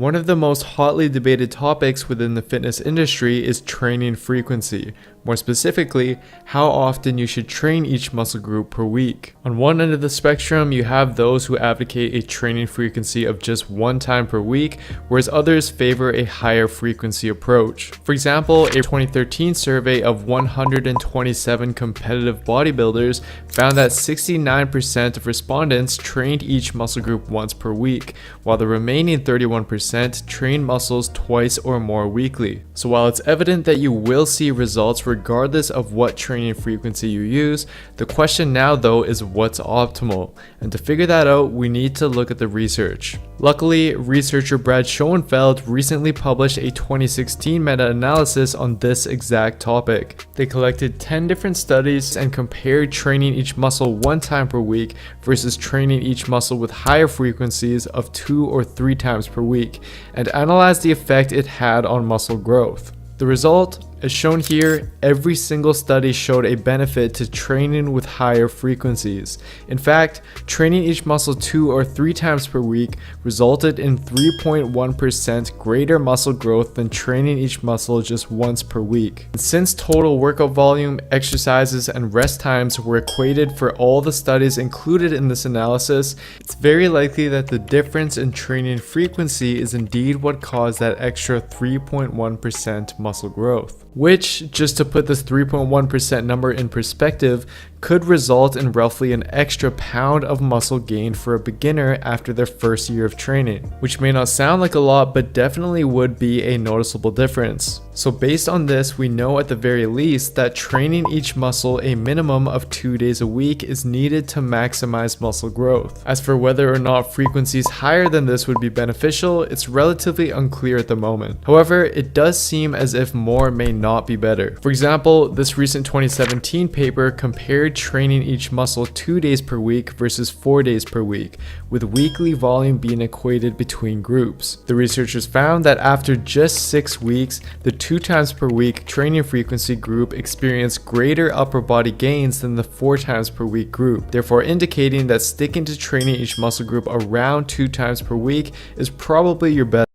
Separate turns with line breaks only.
One of the most hotly debated topics within the fitness industry is training frequency. More specifically, how often you should train each muscle group per week. On one end of the spectrum, you have those who advocate a training frequency of just one time per week, whereas others favor a higher frequency approach. For example, a 2013 survey of 127 competitive bodybuilders found that 69% of respondents trained each muscle group once per week, while the remaining 31% trained muscles twice or more weekly. So while it's evident that you will see results regardless of what training frequency you use, the question now though is what's optimal, and to figure that out we need to look at the research. Luckily, researcher Brad Schoenfeld recently published a 2016 meta-analysis on this exact topic. They collected 10 different studies and compared training each muscle one time per week versus training each muscle with higher frequencies of 2 or 3 times per week, and analyzed the effect it had on muscle growth. The result? As shown here, every single study showed a benefit to training with higher frequencies. In fact, training each muscle 2 or 3 times per week resulted in 3.1% greater muscle growth than training each muscle just once per week. And since total workout volume, exercises, and rest times were equated for all the studies included in this analysis, it's very likely that the difference in training frequency is indeed what caused that extra 3.1% muscle growth. Which, just to put this 3.1% number in perspective, could result in roughly an extra pound of muscle gained for a beginner after their first year of training, which may not sound like a lot, but definitely would be a noticeable difference. So based on this, we know at the very least that training each muscle a minimum of 2 days a week is needed to maximize muscle growth. As for whether or not frequencies higher than this would be beneficial, it's relatively unclear at the moment. However, it does seem as if more may not be better. For example, this recent 2017 paper compared training each muscle 2 days per week versus 4 days per week, with weekly volume being equated between groups. The researchers found that after just 6 weeks, the 2 times per week training frequency group experienced greater upper body gains than the 4 times per week group, therefore indicating that sticking to training each muscle group around 2 times per week is probably your best